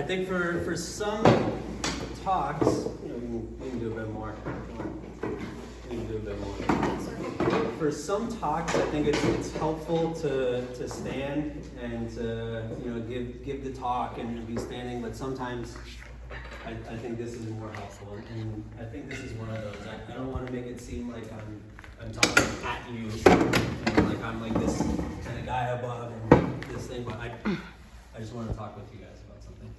think for some talks, we can do a bit more. We can do a bit more. For some talks, I think it's helpful to stand and to give the talk and be standing. But sometimes I think this is more helpful, and I think this is one of those. I don't want to make it seem like I'm talking at you, like I'm like this kind of guy above and this thing, but I just want to talk with you guys about something.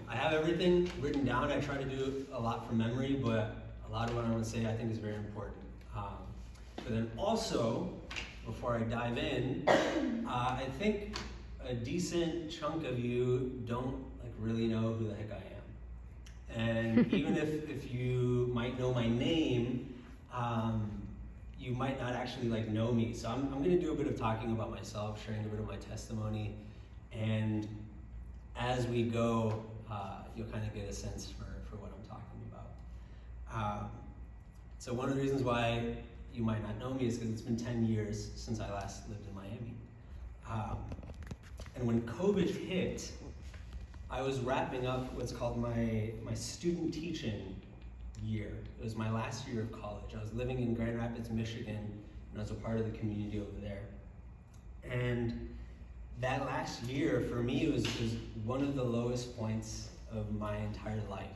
I have everything written down. I try to do a lot from memory, but a lot of what I'm going to say I think is very important. But then also, before I dive in, I think a decent chunk of you don't really know who the heck I am. And even if you might know my name, you might not actually know me. So I'm going to do a bit of talking about myself, sharing a bit of my testimony, and as we go, you'll kind of get a sense for what I'm talking about. So one of the reasons why you might not know me is because it's been 10 years since I last lived in Miami. And when COVID hit, I was wrapping up what's called my student teaching year. It was my last year of college. I was living in Grand Rapids, Michigan, and I was a part of the community over there. And that last year, for me, was one of the lowest points of my entire life.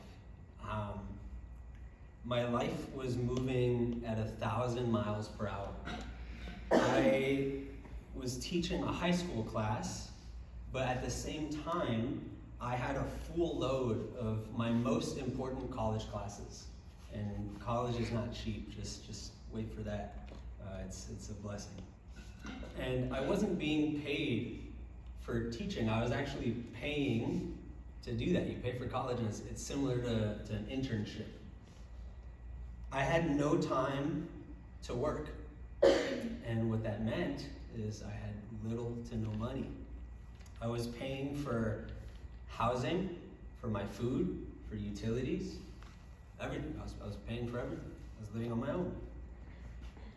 My life was moving at 1,000 miles per hour. I was teaching a high school class, but at the same time, I had a full load of my most important college classes. And college is not cheap, just wait for that. It's a blessing. And I wasn't being paid for teaching. I was actually paying to do that. You pay for college, and it's similar to an internship. I had no time to work. And what that meant is I had little to no money. I was paying for housing, for my food, for utilities, everything. I was paying for everything. I was living on my own.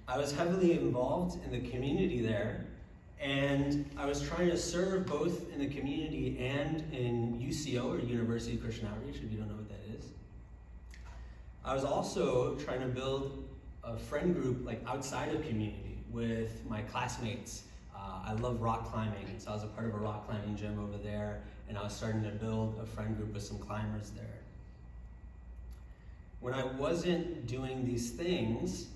I was heavily involved in the community there, and I was trying to serve both in the community and in UCO, or University of Christian Outreach, if you don't know what that is. I was also trying to build a friend group outside of community with my classmates. I love rock climbing, so I was a part of a rock climbing gym over there, and I was starting to build a friend group with some climbers there. When I wasn't doing these things,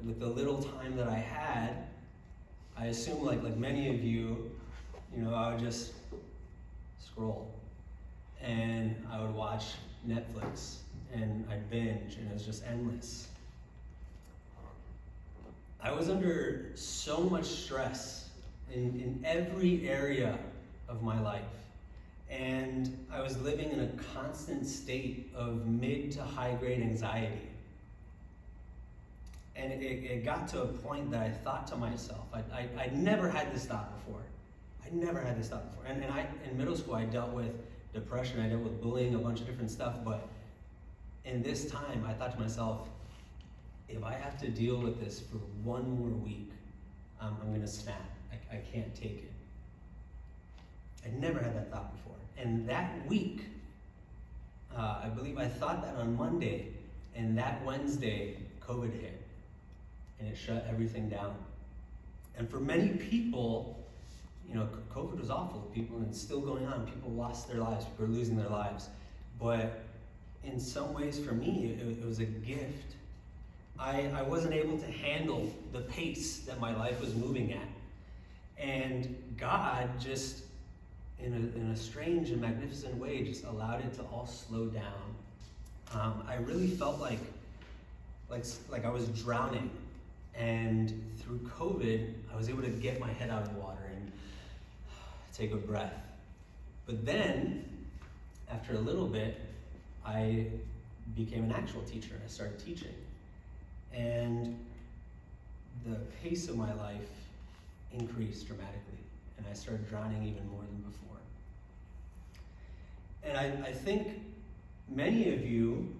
with the little time that I had, I assume like many of you, I would just scroll, and I would watch Netflix, and I'd binge, and it was just endless. I was under so much stress in every area of my life, and I was living in a constant state of mid to high grade anxiety. And it got to a point that I thought to myself, I'd never had this thought before. I never had this thought before. And in middle school, I dealt with depression, I dealt with bullying, a bunch of different stuff, but in this time, I thought to myself, if I have to deal with this for one more week, I'm gonna snap. I can't take it. I'd never had that thought before. And that week, I believe I thought that on Monday, and that Wednesday, COVID hit, and it shut everything down. And for many people, COVID was awful. People, and it's still going on. People lost their lives. People are losing their lives. But in some ways, for me, it was a gift. I wasn't able to handle the pace that my life was moving at. And God just, in a strange and magnificent way, just allowed it to all slow down. I really felt like I was drowning. And through COVID, I was able to get my head out of the water and take a breath. But then, after a little bit, I became an actual teacher. I started teaching. And the pace of my life increased dramatically, and I started drowning even more than before. And I think many of you,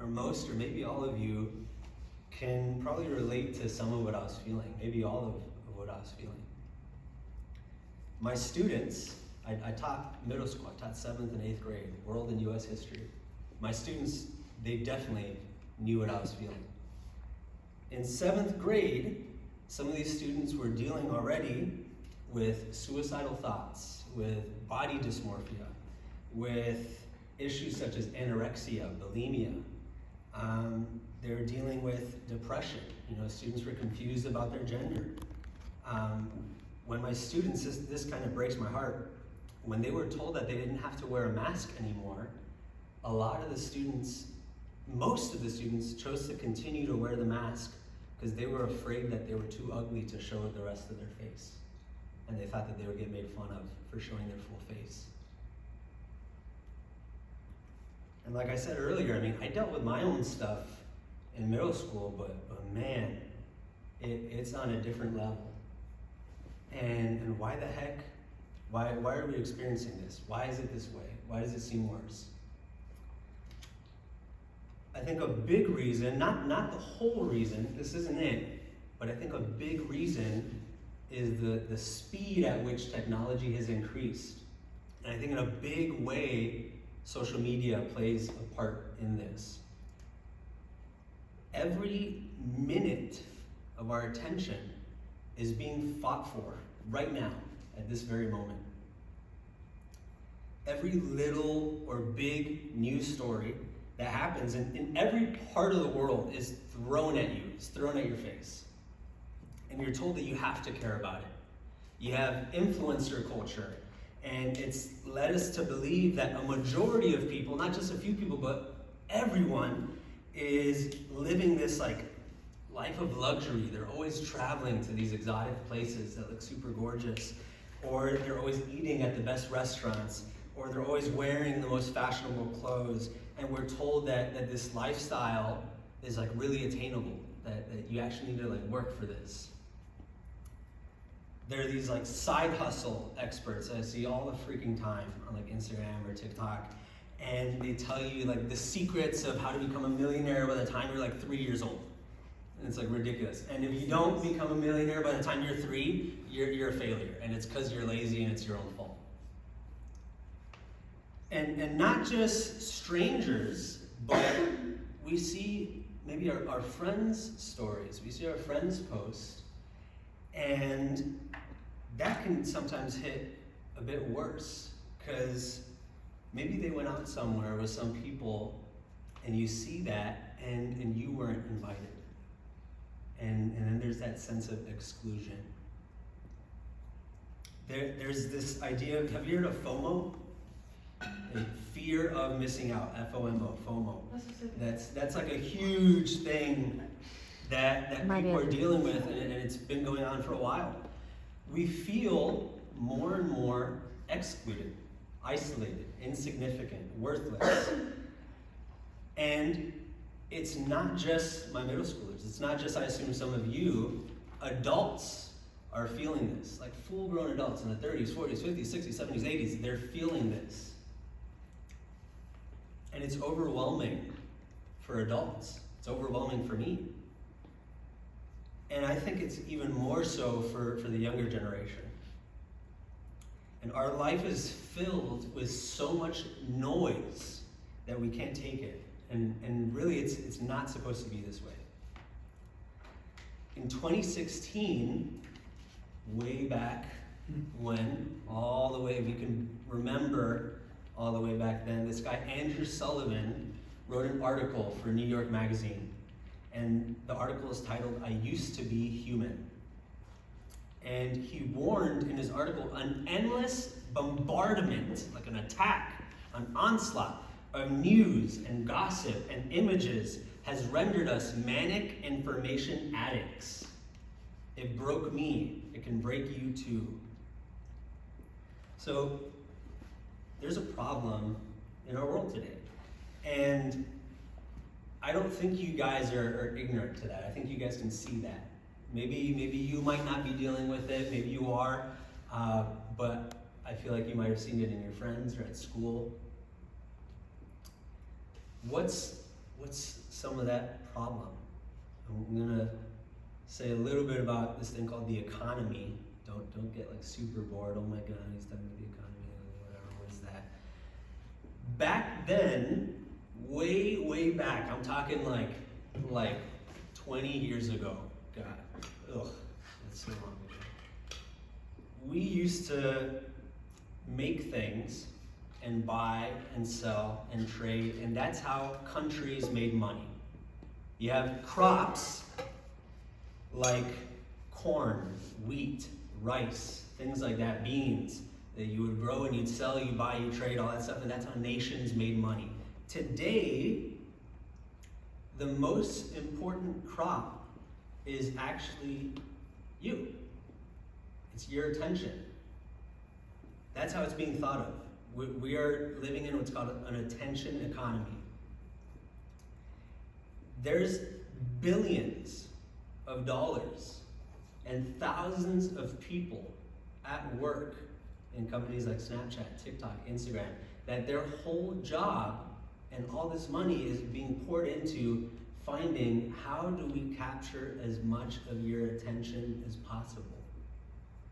or most, or maybe all of you, can probably relate to some of what I was feeling, maybe all of what I was feeling. My students I taught middle school, I taught 7th and 8th grade, world and US history. My students, they definitely knew what I was feeling. In 7th grade, some of these students were dealing already with suicidal thoughts, with body dysmorphia, with issues such as anorexia, bulimia. They were dealing with depression. Students were confused about their gender. When my students, this kind of breaks my heart, when they were told that they didn't have to wear a mask anymore, a lot of the students, most of the students chose to continue to wear the mask because they were afraid that they were too ugly to show the rest of their face. And they thought that they would get made fun of for showing their full face. And like I said earlier, I dealt with my own stuff in middle school, but man, it's on a different level. And why the heck? Why are we experiencing this? Why is it this way? Why does it seem worse? I think a big reason, not the whole reason, this isn't it, but I think a big reason is the speed at which technology has increased. And I think in a big way, social media plays a part in this. Every minute of our attention is being fought for right now, at this very moment. Every little or big news story that happens in every part of the world is thrown at you, it's thrown at your face. And you're told that you have to care about it. You have influencer culture, and it's led us to believe that a majority of people, not just a few people, but everyone, is living this life of luxury. They're always traveling to these exotic places that look super gorgeous, or they're always eating at the best restaurants, or they're always wearing the most fashionable clothes. And we're told that this lifestyle is really attainable, that you actually need to work for this. There are these side hustle experts I see all the freaking time on Instagram or TikTok, and they tell you the secrets of how to become a millionaire by the time you're 3 years old. And it's ridiculous. And if you don't become a millionaire by the time you're 3, you're a failure, and it's because you're lazy and it's your own fault. And not just strangers, but we see maybe our friends' stories. We see our friends' posts, and that can sometimes hit a bit worse, because maybe they went out somewhere with some people, and you see that, and you weren't invited. And then there's that sense of exclusion. There's this idea of, have you heard of FOMO? Fear of missing out, F-O-M-O, FOMO. That's a huge thing that people are dealing with, and it's been going on for a while. We feel more and more excluded, isolated, insignificant, worthless. And it's not just my middle schoolers, it's not just, I assume, some of you, adults are feeling this, full-grown adults in the 30s, 40s, 50s, 60s, 70s, 80s, they're feeling this. And it's overwhelming for adults. It's overwhelming for me. And I think it's even more so for the younger generation. And our life is filled with so much noise that we can't take it. And really, it's not supposed to be this way. In 2016, way back when, all the way, we can remember all the way back then, this guy, Andrew Sullivan, wrote an article for New York Magazine. And the article is titled, "I Used to Be Human." And he warned in his article an endless bombardment, an attack, an onslaught of news and gossip and images has rendered us manic information addicts. It broke me, it can break you too. So there's a problem in our world today. And I don't think you guys are ignorant to that. I think you guys can see that. Maybe you might not be dealing with it, maybe you are, but I feel like you might have seen it in your friends or at school. What's some of that problem? I'm gonna say a little bit about this thing called the economy. Don't get super bored. Oh my God, he's talking about the economy. is that back then, way back, I'm talking like 20 years ago. God, ugh, that's so long ago. We used to make things and buy and sell and trade, and that's how countries made money. You have crops like corn, wheat, rice, things like that, beans that you would grow and you'd sell, you buy, you trade, all that stuff, and that's how nations made money. Today, the most important crop is actually you. It's your attention. That's how it's being thought of. We are living in what's called an attention economy. There's billions of dollars and thousands of people at work in companies like Snapchat, TikTok, Instagram, that their whole job and all this money is being poured into finding how do we capture as much of your attention as possible.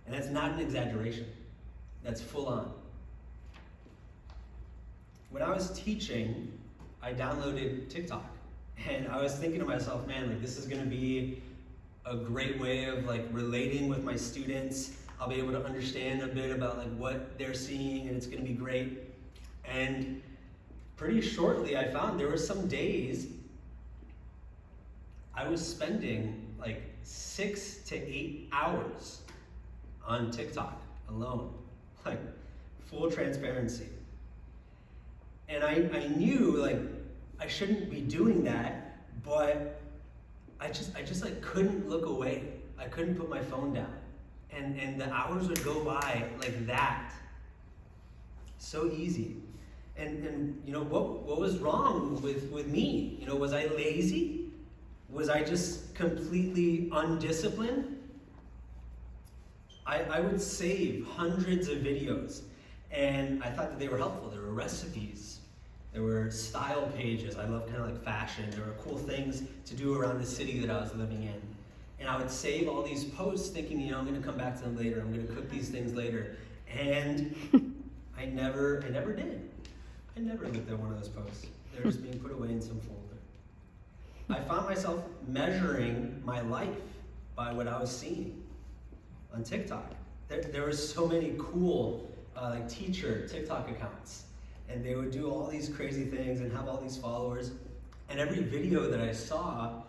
And that's not an exaggeration. That's full on. When I was teaching, I downloaded TikTok. And I was thinking to myself, man, like this is gonna be a great way of like relating with my students. I'll be able to understand a bit about like what they're seeing, and it's gonna be great. And pretty shortly I found there were some days I was spending like 6 to 8 hours on TikTok alone, like full transparency. And I knew like I shouldn't be doing that, but I just like couldn't look away. I couldn't put my phone down. And the hours would go by like that. So easy. And you know, what was wrong with me? You know, was I lazy? Was I just completely undisciplined? I would save hundreds of videos, and I thought that they were helpful. There were recipes, there were style pages. I love kind of like fashion. There were cool things to do around the city that I was living in. And I would save all these posts thinking, you know, I'm gonna come back to them later. I'm gonna cook these things later. And I never did. I never looked at one of those posts. They're just being put away in some folder. I found myself measuring my life by what I was seeing on TikTok. There were so many cool like teacher TikTok accounts, and they would do all these crazy things and have all these followers. And every video that I saw,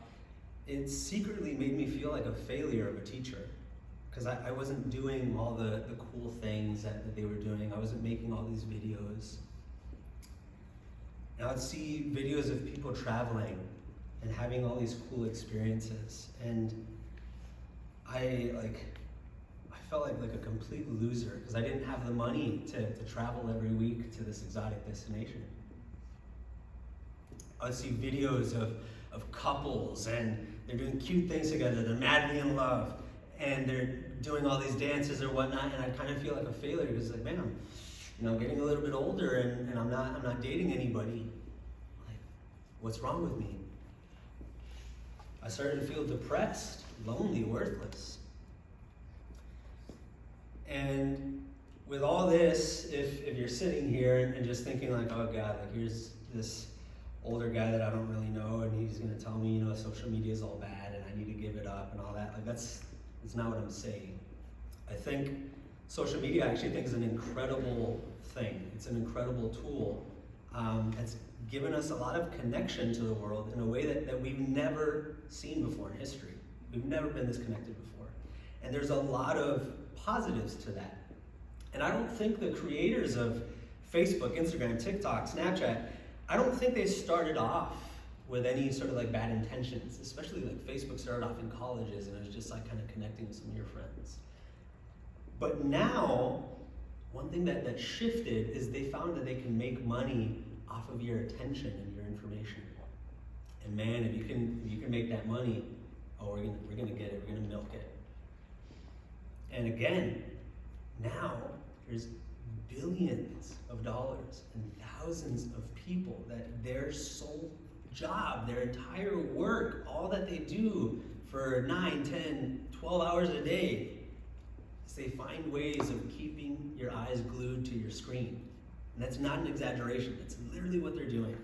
it secretly made me feel like a failure of a teacher, because I wasn't doing all the cool things that they were doing. I wasn't making all these videos. And I would see videos of people traveling and having all these cool experiences, and I felt like a complete loser because I didn't have the money to travel every week to this exotic destination. I would see videos of couples, and they're doing cute things together, they're madly in love, and they're doing all these dances or whatnot, and I kind of feel like a failure because like, man, I'm getting a little bit older and I'm not dating anybody. Like, what's wrong with me? I started to feel depressed, lonely, worthless. And with all this, if you're sitting here and just thinking like, oh God, like here's this older guy that I don't really know, and he's gonna tell me, social media is all bad and I need to give it up and all that, like that's not what I'm saying. I think social media, I actually think, is an incredible thing. It's an incredible tool. It's given us a lot of connection to the world in a way that we've never seen before in history. We've never been this connected before. And there's a lot of positives to that. And I don't think the creators of Facebook, Instagram, TikTok, Snapchat, I don't think they started off with any sort of like bad intentions, especially like Facebook started off in colleges and it was just like kind of connecting with some of your friends. But now, one thing that shifted is they found that they can make money off of your attention and your information. And man, if you can make that money, we're gonna get it, we're gonna milk it. And again, now there's billions of dollars and thousands of people that their sole job, their entire work, all that they do for 9, 10, 12 hours a day is they find ways of keeping your eyes glued to your screen. And that's not an exaggeration. That's literally what they're doing.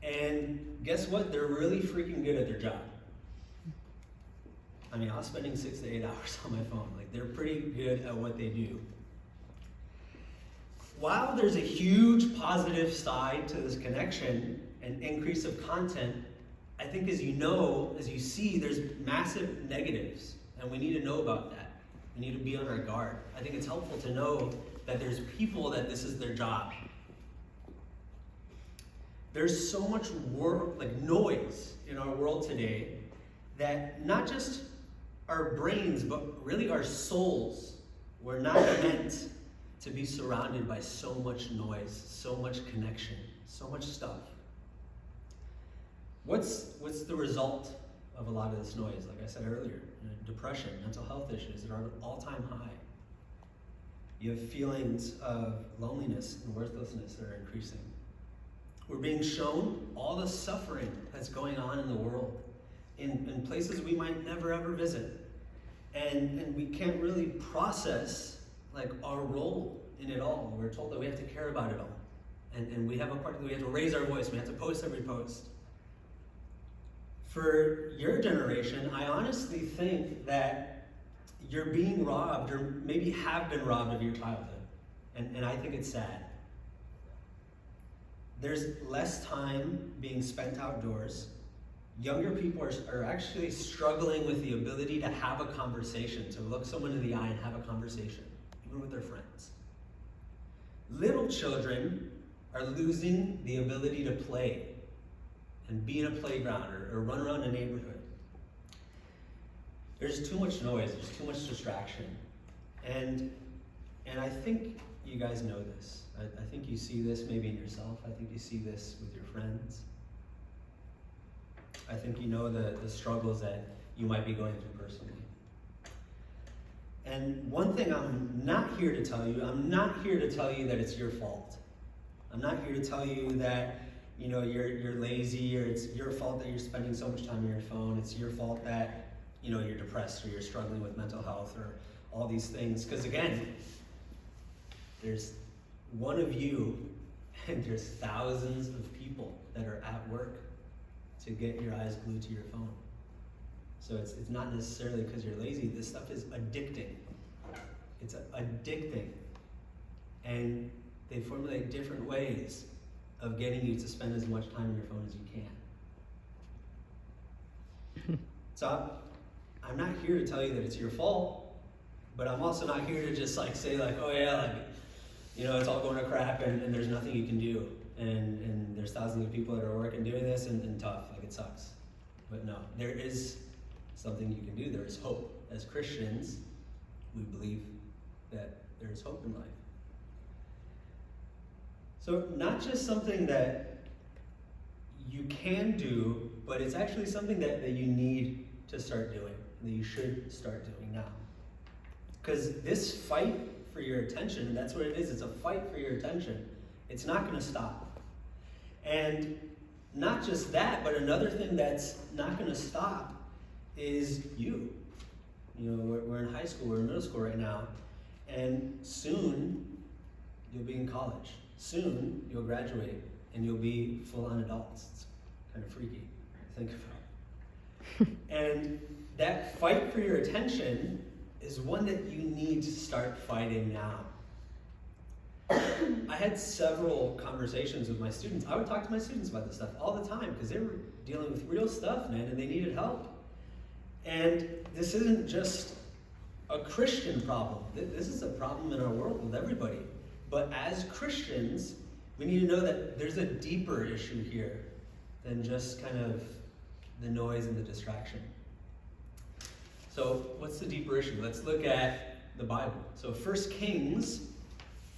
And guess what? They're really freaking good at their job. I mean, I was spending 6 to 8 hours on my phone. Like, they're pretty good at what they do. While there's a huge positive side to this connection and increase of content, I think as you see, there's massive negatives, and we need to know about that. We need to be on our guard. I think it's helpful to know that there's people that this is their job. There's so much noise in our world today that not just our brains, but really our souls were not meant to be surrounded by so much noise, so much connection, so much stuff. What's the result of a lot of this noise? Like I said earlier, depression, mental health issues that are at an all-time high. You have feelings of loneliness and worthlessness that are increasing. We're being shown all the suffering that's going on in the world, in places we might never ever visit. And we can't really process our role in it all. We're told that we have to care about it all. And we have a part that we have to raise our voice, we have to post every post. For your generation, I honestly think that you're being robbed, or maybe have been robbed of your childhood. And I think it's sad. There's less time being spent outdoors. Younger people are actually struggling with the ability to have a conversation, to look someone in the eye and have a conversation, even with their friends. Little children are losing the ability to play and be in a playground or run around a neighborhood. There's too much noise, there's too much distraction. And I think you guys know this. I think you see this maybe in yourself. I think you see this with your friends. I think you know the struggles that you might be going through personally. And one thing I'm not here to tell you that it's your fault. I'm not here to tell you that you're lazy, or it's your fault that you're spending so much time on your phone. It's your fault that you're depressed, or you're struggling with mental health, or all these things. Because again, there's one of you, and there's thousands of people that are at work to get your eyes glued to your phone. So it's not necessarily because you're lazy. This stuff is addicting. It's addicting. And they formulate different ways of getting you to spend as much time on your phone as you can. So I'm not here to tell you that it's your fault, but I'm also not here to just say oh yeah, it's all going to crap and there's nothing you can do. And there's thousands of people that are working doing this and tough, it sucks. But no, there is something you can do. There is hope. As Christians, we believe that there is hope in life. So not just something that you can do, but it's actually something that you need to start doing, that you should start doing now. Because this fight for your attention, that's what it is. It's a fight for your attention. It's not going to stop. And not just that, but another thing that's not going to stop is you. We're in high school, we're in middle school right now, and soon you'll be in college. Soon you'll graduate and you'll be full-on adults. It's kind of freaky to think about. And that fight for your attention is one that you need to start fighting now. I had several conversations with my students. I would talk to my students about this stuff all the time because they were dealing with real stuff, man, and they needed help. And this isn't just a Christian problem. This is a problem in our world with everybody. But as Christians, we need to know that there's a deeper issue here than just kind of the noise and the distraction. So what's the deeper issue? Let's look at the Bible. So 1 Kings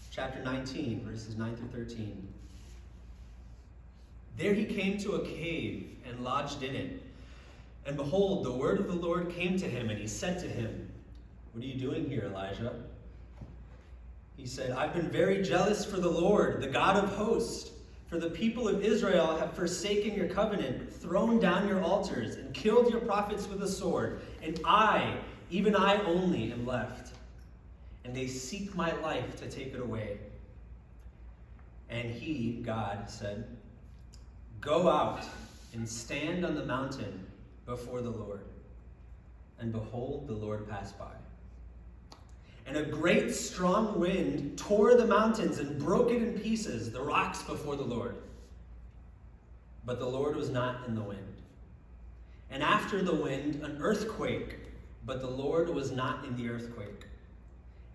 chapter 19, verses 9 through 13. There he came to a cave and lodged in it. And behold, the word of the Lord came to him, and he said to him, "What are you doing here, Elijah?" He said, "I've been very jealous for the Lord, the God of hosts. For the people of Israel have forsaken your covenant, thrown down your altars, and killed your prophets with a sword. And I, even I only, am left. And they seek my life to take it away. And he, God, said, "Go out and stand on the mountain before the Lord." And behold, the Lord passed by. And a great strong wind tore the mountains and broke it in pieces, the rocks before the Lord. But the Lord was not in the wind. And after the wind, an earthquake, but the Lord was not in the earthquake.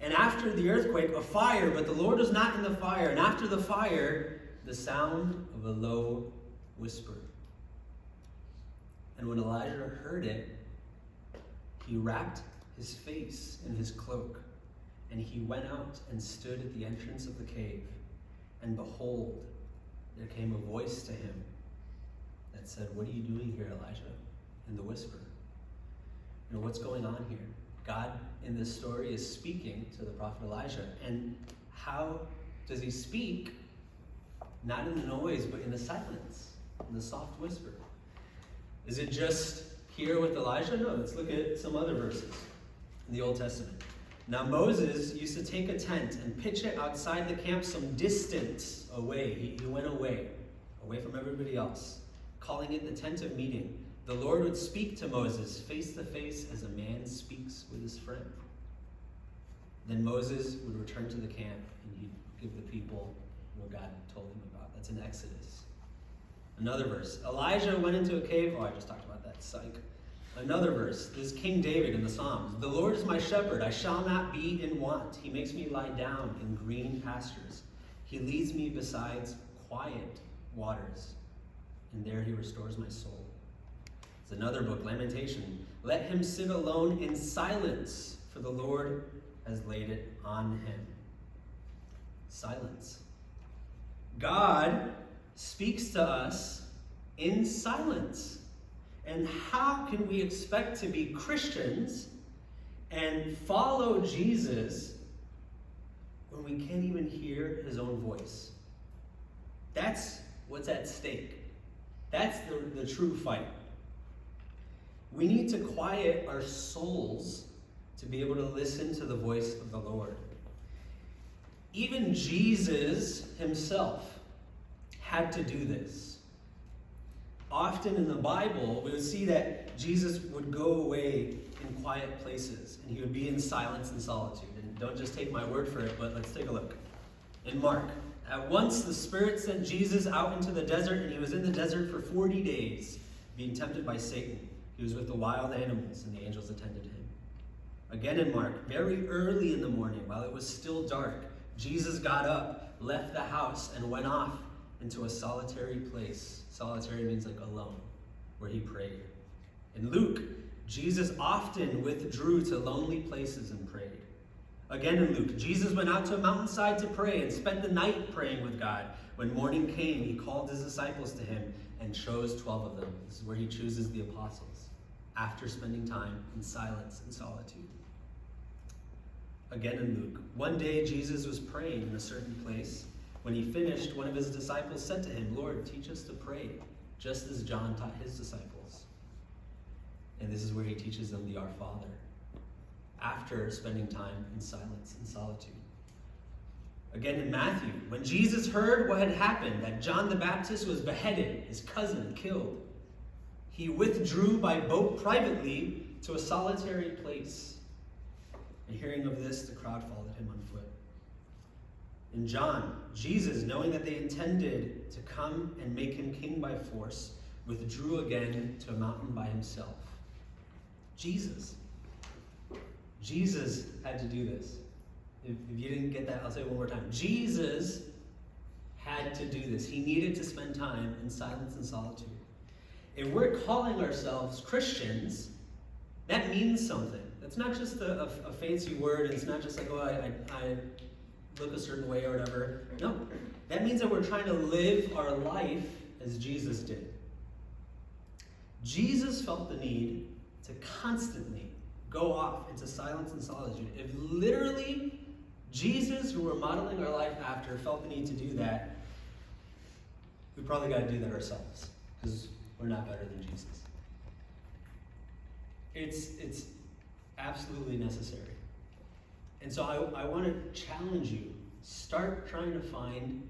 And after the earthquake, a fire, but the Lord was not in the fire. And after the fire, the sound of a low whisper. And when Elijah heard it, he wrapped his face in his cloak, and he went out and stood at the entrance of the cave. And behold, there came a voice to him that said, "What are you doing here, Elijah?" In the whisper. You know, what's going on here? God in this story is speaking to the prophet Elijah. And how does he speak? Not in the noise, but in the silence, in the soft whisper. Is it just here with Elijah? No, let's look at some other verses in the Old Testament. Now Moses used to take a tent and pitch it outside the camp some distance away. He went away from everybody else, calling it the tent of meeting. The Lord would speak to Moses face to face as a man speaks with his friend. Then Moses would return to the camp and he'd give the people what God told him about. That's in Exodus. Another verse. Elijah went into a cave. Oh, I just talked about that. Psych. Another verse. This is King David in the Psalms. "The Lord is my shepherd. I shall not be in want. He makes me lie down in green pastures. He leads me beside quiet waters. And there he restores my soul." It's another book, Lamentation. "Let him sit alone in silence, for the Lord has laid it on him." Silence. God speaks to us in silence. And how can we expect to be Christians and follow Jesus when we can't even hear his own voice? That's what's at stake. That's the true fight. We need to quiet our souls to be able to listen to the voice of the Lord. Even Jesus himself had to do this. Often in the Bible, we would see that Jesus would go away in quiet places, and he would be in silence and solitude. And don't just take my word for it, but let's take a look. In Mark, at once the Spirit sent Jesus out into the desert, and he was in the desert for 40 days, being tempted by Satan. He was with the wild animals, and the angels attended him. Again in Mark, very early in the morning, while it was still dark, Jesus got up, left the house, and went off into a solitary place. Solitary means like alone, where he prayed. In Luke, Jesus often withdrew to lonely places and prayed. Again in Luke, Jesus went out to a mountainside to pray and spent the night praying with God. When morning came, he called his disciples to him and chose 12 of them. This is where he chooses the apostles, after spending time in silence and solitude. Again in Luke, one day Jesus was praying in a certain place. When he finished, one of his disciples said to him, "Lord, teach us to pray, just as John taught his disciples." And this is where he teaches them the Our Father, after spending time in silence and solitude. Again in Matthew, when Jesus heard what had happened, that John the Baptist was beheaded, his cousin killed, he withdrew by boat privately to a solitary place. And hearing of this, the crowd followed him on foot. In John, Jesus, knowing that they intended to come and make him king by force, withdrew again to a mountain by himself. Jesus had to do this. If you didn't get that, I'll say it one more time. Jesus had to do this. He needed to spend time in silence and solitude. If we're calling ourselves Christians, that means something. That's not just a fancy word. It's not just like, oh, I look a certain way or whatever. No, that means that we're trying to live our life as Jesus did. Jesus felt the need to constantly go off into silence and solitude. If literally Jesus, who we're modeling our life after, felt the need to do that, we probably got to do that ourselves, because we're not better than Jesus. It's absolutely necessary. And so I want to challenge you. Start trying to find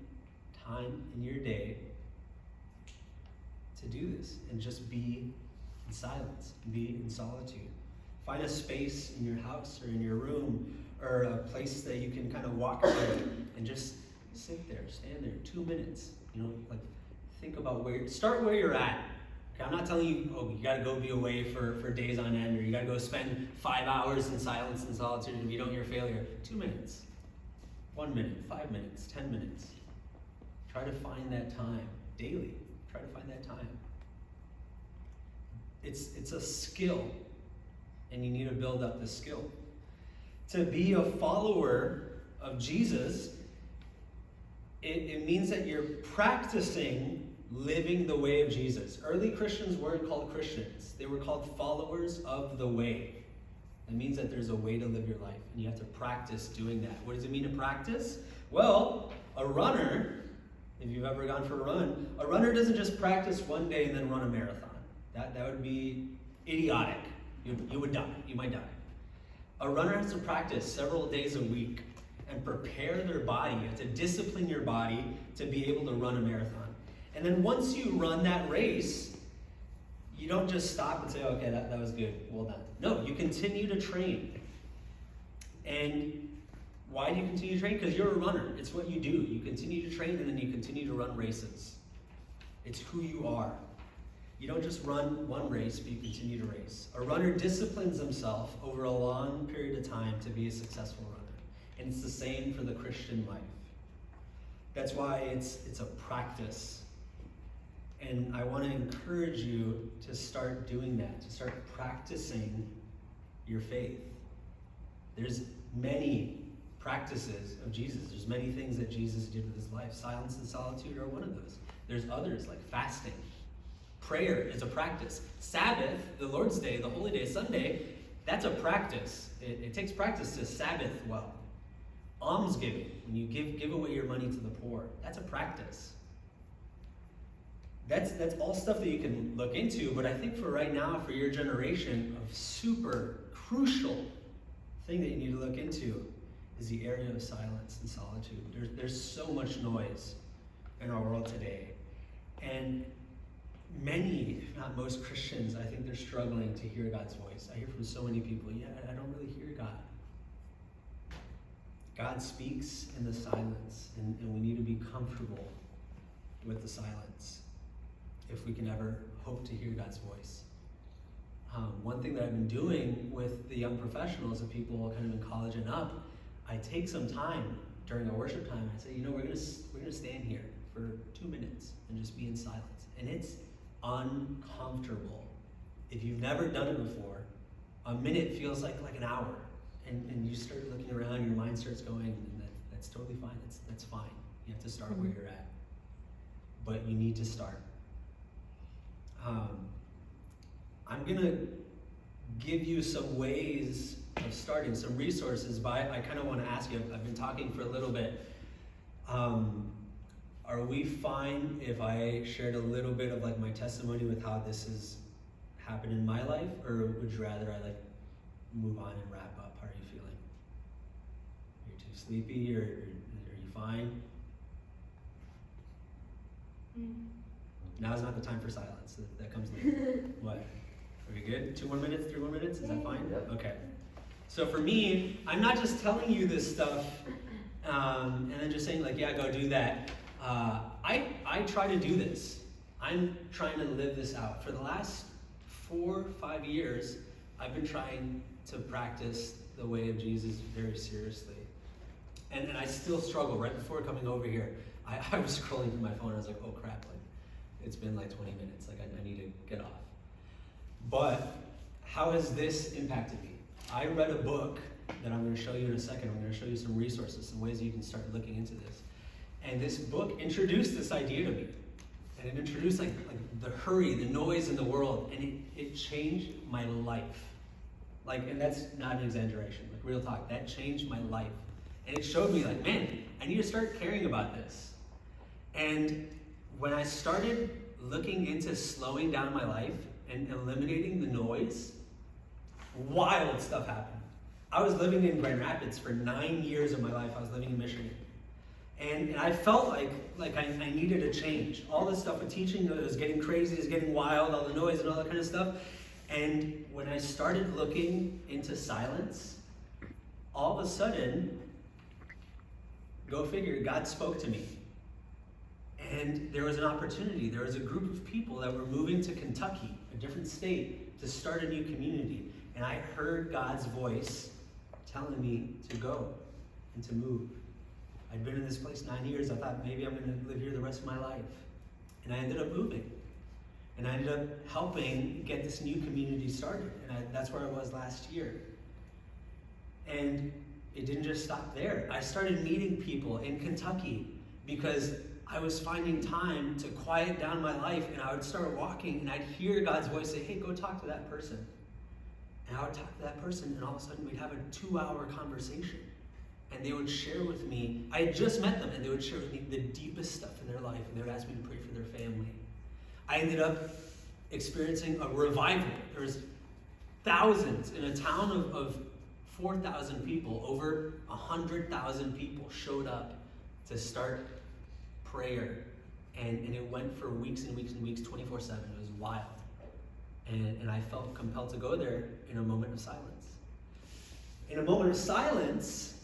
time in your day to do this and just be in silence, be in solitude. Find a space in your house or in your room or a place that you can kind of walk to and just sit there, stand there, 2 minutes. Like think about start where you're at. Okay, I'm not telling you, you gotta go be away for days on end, or you gotta go spend 5 hours in silence and solitude and if you don't hear failure. 2 minutes, 1 minute, 5 minutes, 10 minutes. Try to find that time daily. Try to find that time. It's a skill, and you need to build up the skill. To be a follower of Jesus, it means that you're practicing living the way of Jesus. Early Christians weren't called Christians. They were called followers of the way. It means that there's a way to live your life, and you have to practice doing that. What does it mean to practice? Well, a runner, if you've ever gone for a runner doesn't just practice one day and then run a marathon. That would be idiotic. You would die. You might die. A runner has to practice several days a week and prepare their body. You have to discipline your body to be able to run a marathon. And then once you run that race, you don't just stop and say, okay, that was good, well done. No, you continue to train. And why do you continue to train? Because you're a runner. It's what you do. You continue to train and then you continue to run races. It's who you are. You don't just run one race, but you continue to race. A runner disciplines himself over a long period of time to be a successful runner. And it's the same for the Christian life. That's why it's a practice. And I want to encourage you to start doing that, to start practicing your faith. There's many practices of Jesus. There's many things that Jesus did with his life. Silence and solitude are one of those. There's others like fasting. Prayer is a practice. Sabbath, the Lord's Day, the holy day, Sunday, that's a practice. It takes practice to Sabbath well. Almsgiving, when you give away your money to the poor, that's a practice. That's all stuff that you can look into, but I think for right now, for your generation, a super crucial thing that you need to look into is the area of silence and solitude. There's so much noise in our world today. And many, if not most Christians, I think they're struggling to hear God's voice. I hear from so many people, I don't really hear God. God speaks in the silence, and we need to be comfortable with the silence if we can ever hope to hear God's voice. One thing that I've been doing with the young professionals, the people kind of in college and up, I take some time during our worship time. I say, we're gonna stand here for 2 minutes and just be in silence. And it's uncomfortable. If you've never done it before, a minute feels like an hour. And you start looking around, your mind starts going, and that's totally fine. That's fine. You have to start where you're at. But you need to start. I'm going to give you some ways of starting, some resources, but I kind of want to ask you, I've been talking for a little bit. Are we fine if I shared a little bit of my testimony with how this has happened in my life, or would you rather I move on and wrap up? How are you feeling? You're too sleepy, or are you fine? Now's not the time for silence. That comes later. What? Are we good? 2 more minutes? 3 more minutes? Is that fine? Yep. Okay. So for me, I'm not just telling you this stuff and then just saying yeah, go do that. I try to do this. I'm trying to live this out. For the last 4 or 5 years, I've been trying to practice the way of Jesus very seriously. And I still struggle. Right before coming over here, I was scrolling through my phone. I was like, oh crap, it's been 20 minutes. I need to get off. But how has this impacted me? I read a book that I'm going to show you in a second. I'm going to show you some resources, some ways you can start looking into this. And this book introduced this idea to me. And it introduced the hurry, the noise in the world, and it changed my life. And that's not an exaggeration, real talk. That changed my life. And it showed me man, I need to start caring about this. And when I started looking into slowing down my life and eliminating the noise, wild stuff happened. I was living in Grand Rapids for 9 years of my life. I was living in Michigan. And I felt like I needed a change. All this stuff with teaching, it was getting crazy, it was getting wild, all the noise and all that kind of stuff. And when I started looking into silence, all of a sudden, go figure, God spoke to me. And there was an opportunity. There was a group of people that were moving to Kentucky, a different state, to start a new community. And I heard God's voice telling me to go and to move. I'd been in this place 9 years. I thought maybe I'm going to live here the rest of my life. And I ended up moving. And I ended up helping get this new community started. And that's where I was last year. And it didn't just stop there. I started meeting people in Kentucky because I was finding time to quiet down my life, and I would start walking and I'd hear God's voice say, hey, go talk to that person. And I would talk to that person, and all of a sudden we'd have a 2-hour conversation. And they would share with me, I had just met them, and they would share with me the deepest stuff in their life, and they would ask me to pray for their family. I ended up experiencing a revival. There was thousands in a town of 4,000 people, over 100,000 people showed up to start prayer. And it went for weeks and weeks and weeks, 24/7. It was wild. And I felt compelled to go there in a moment of silence. In a moment of silence,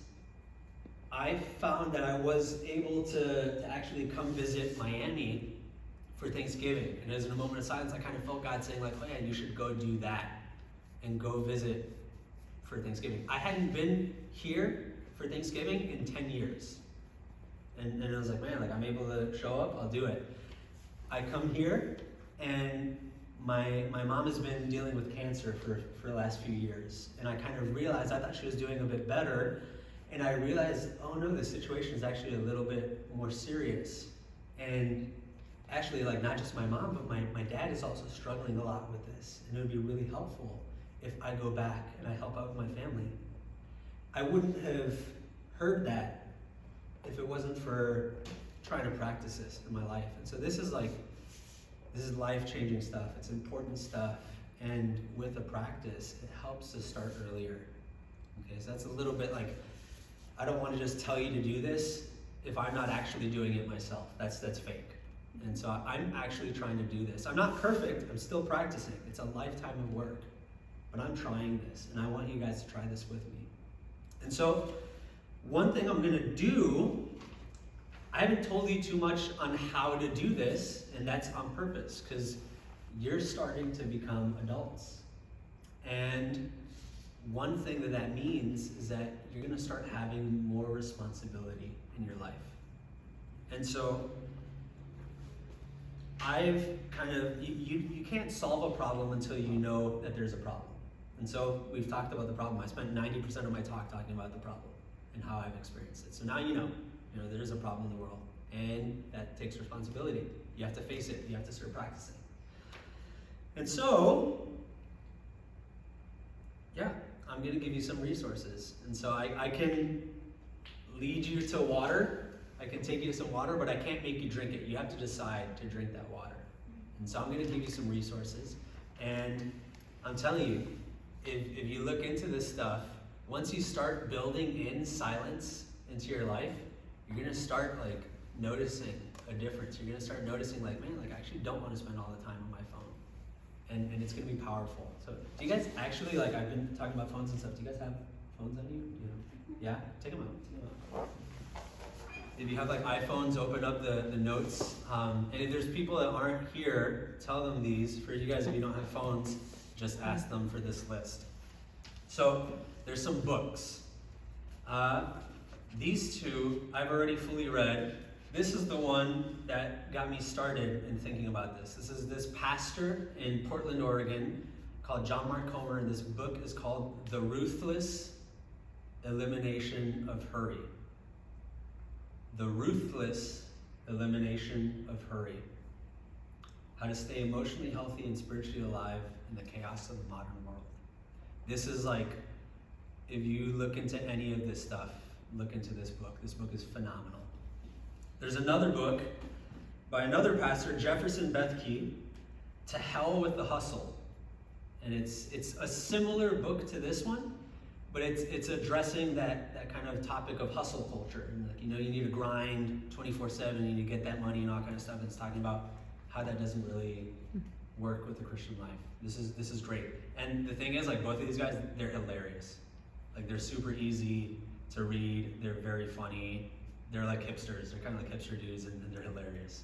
I found that I was able to actually come visit Miami for Thanksgiving. And as in a moment of silence, I kind of felt God saying, like, oh yeah, you should go do that and go visit for Thanksgiving. I hadn't been here for Thanksgiving in 10 years. And I was like, man, like I'm able to show up, I'll do it. I come here, and my mom has been dealing with cancer for the last few years. And I kind of realized, I thought she was doing a bit better, and I realized, oh no, this situation is actually a little bit more serious. And actually, like not just my mom, but my dad is also struggling a lot with this. And it would be really helpful if I go back and I help out with my family. I wouldn't have heard that if it wasn't for trying to practice this in my life. And so this is life-changing stuff. It's important stuff. And with the practice, it helps to start earlier. Okay, so that's a little bit like, I don't want to just tell you to do this if I'm not actually doing it myself. That's fake. And so I'm actually trying to do this. I'm not perfect, I'm still practicing. It's a lifetime of work. But I'm trying this, and I want you guys to try this with me. And so, one thing I'm gonna do, I haven't told you too much on how to do this, and that's on purpose, because you're starting to become adults. And one thing that means is that you're gonna start having more responsibility in your life. And so, I've kind of, you can't solve a problem until you know that there's a problem. And so we've talked about the problem. I spent 90% of my talk talking about the problem and how I've experienced it. So now you know there is a problem in the world, and that takes responsibility. You have to face it. You have to start practicing. And so, yeah, I'm going to give you some resources. And so I can lead you to water. I can take you to some water, but I can't make you drink it. You have to decide to drink that water. And so I'm going to give you some resources. And I'm telling you, if you look into this stuff, once you start building in silence into your life, you're going to start like noticing a difference. You're going to start noticing like, man, like I actually don't want to spend all the time on my phone. And it's going to be powerful. So do you guys actually, like I've been talking about phones and stuff, do you guys have phones on you? Yeah? Take them out. If you have like iPhones, open up the notes. And if there's people that aren't here, tell them these. For you guys, if you don't have phones, just ask them for this list. So there's some books. These two I've already fully read. This is the one that got me started in thinking about this. This is this pastor in Portland, Oregon, called John Mark Comer, and this book is called The Ruthless Elimination of Hurry. The Ruthless Elimination of Hurry. How to stay emotionally healthy and spiritually alive in the chaos of the modern world. This is like, if you look into any of this stuff, look into this book. This book is phenomenal. There's another book by another pastor, Jefferson Bethke, To Hell with the Hustle. And it's a similar book to this one, but it's addressing that kind of topic of hustle culture. And like, you need to grind 24/7, you need to get that money and all kind of stuff. It's talking about how that doesn't really work with the Christian life. This is great. And the thing is, like, both of these guys, they're hilarious. Like, they're super easy to read. They're very funny. They're like hipsters. They're kind of like hipster dudes, and they're hilarious.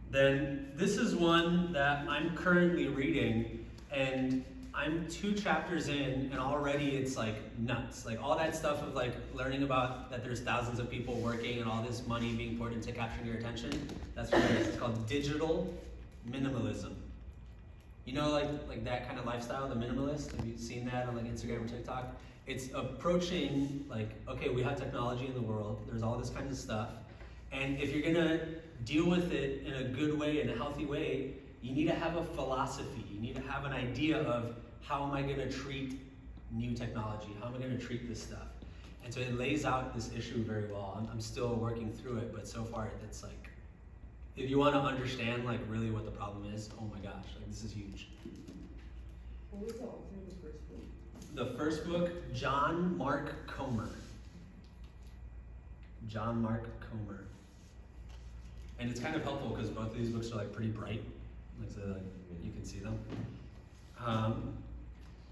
Then this is one that I'm currently reading, and I'm 2 chapters in, and already it's like nuts. Like, all that stuff of like learning about that there's thousands of people working and all this money being poured into capturing your attention. That's what it is. It's called digital minimalism. Like that kind of lifestyle, the minimalist. Have you seen that on like Instagram or TikTok? It's approaching like, okay, we have technology in the world. There's all this kind of stuff, and if you're gonna deal with it in a good way, in a healthy way, you need to have a philosophy. You need to have an idea of, how am I going to treat new technology? How am I going to treat this stuff? And so it lays out this issue very well. I'm still working through it, but so far it's like, if you want to understand like really what the problem is, oh my gosh, like this is huge. What was the author of the first book? The first book, John Mark Comer. John Mark Comer. And it's kind of helpful because both of these books are like pretty bright, like so like you can see them.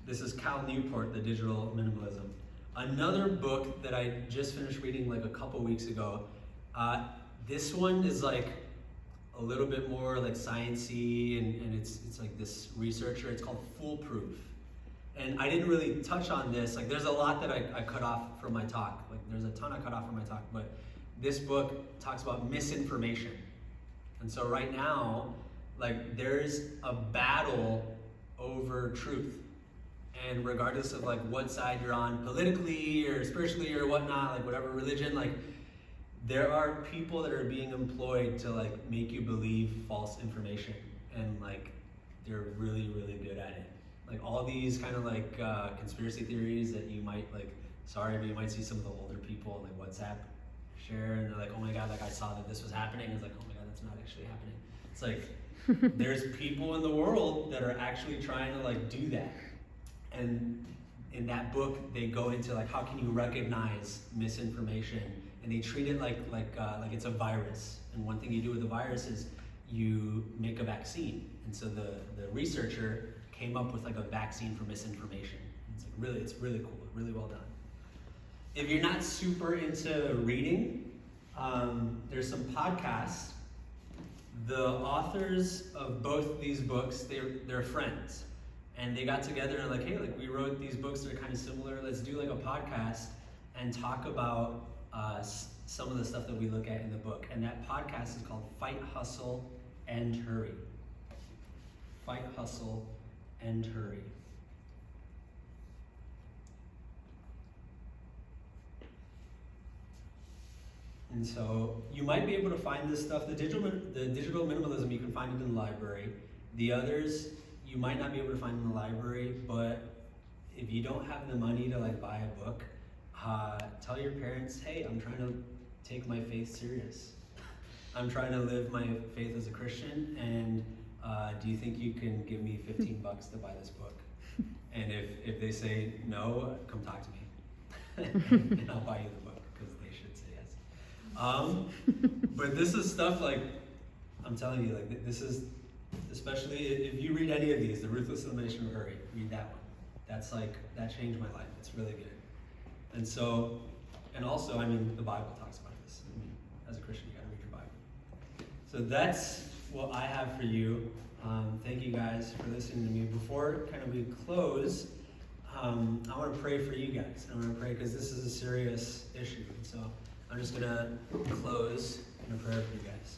This is Cal Newport, The Digital Minimalism. Another book that I just finished reading like a couple weeks ago. This one is like a little bit more like sciencey, and it's like this researcher. It's called Foolproof. And I didn't really touch on this. Like, there's a lot that I cut off from my talk. Like, there's a ton I cut off from my talk, but this book talks about misinformation. And so right now, like, there's a battle over truth. And regardless of like what side you're on politically or spiritually or whatnot, like whatever religion, like there are people that are being employed to like make you believe false information, and like they're really, really good at it. Like all these kind of like conspiracy theories that you might like, but you might see some of the older people on like WhatsApp share, and they're like, oh my God, like I saw that this was happening. It's like, oh my God, that's not actually happening. It's like, there's people in the world that are actually trying to like do that. And in that book, they go into like, how can you recognize misinformation? And they treat it like it's a virus. And one thing you do with the virus is you make a vaccine. And so the researcher came up with like a vaccine for misinformation. It's like it's really cool, really well done. If you're not super into reading, there's some podcasts. The authors of both these books, they're friends. And they got together and like, hey, like we wrote these books that are kind of similar. Let's do like a podcast and talk about some of the stuff that we look at in the book. And that podcast is called Fight, Hustle, and Hurry. Fight, Hustle, and Hurry. And so you might be able to find this stuff. The digital minimalism, you can find it in the library. The others, you might not be able to find in the library, but if you don't have the money to like buy a book, tell your parents, hey, I'm trying to take my faith serious. I'm trying to live my faith as a Christian, and do you think you can give me $15 to buy this book? And if they say no, come talk to me, and I'll buy you the book, because they should say yes. But this is stuff like, I'm telling you, like this is, especially if you read any of these, The Ruthless Elimination of Hurry, read that one. That's like, that changed my life. It's really good. And so, and also, I mean, the Bible talks about this. I mean, as a Christian, you gotta read your Bible. So that's what I have for you. Thank you guys for listening to me. Before kind of we close, I want to pray for you guys. I want to pray because this is a serious issue. And so I'm just gonna close in a prayer for you guys.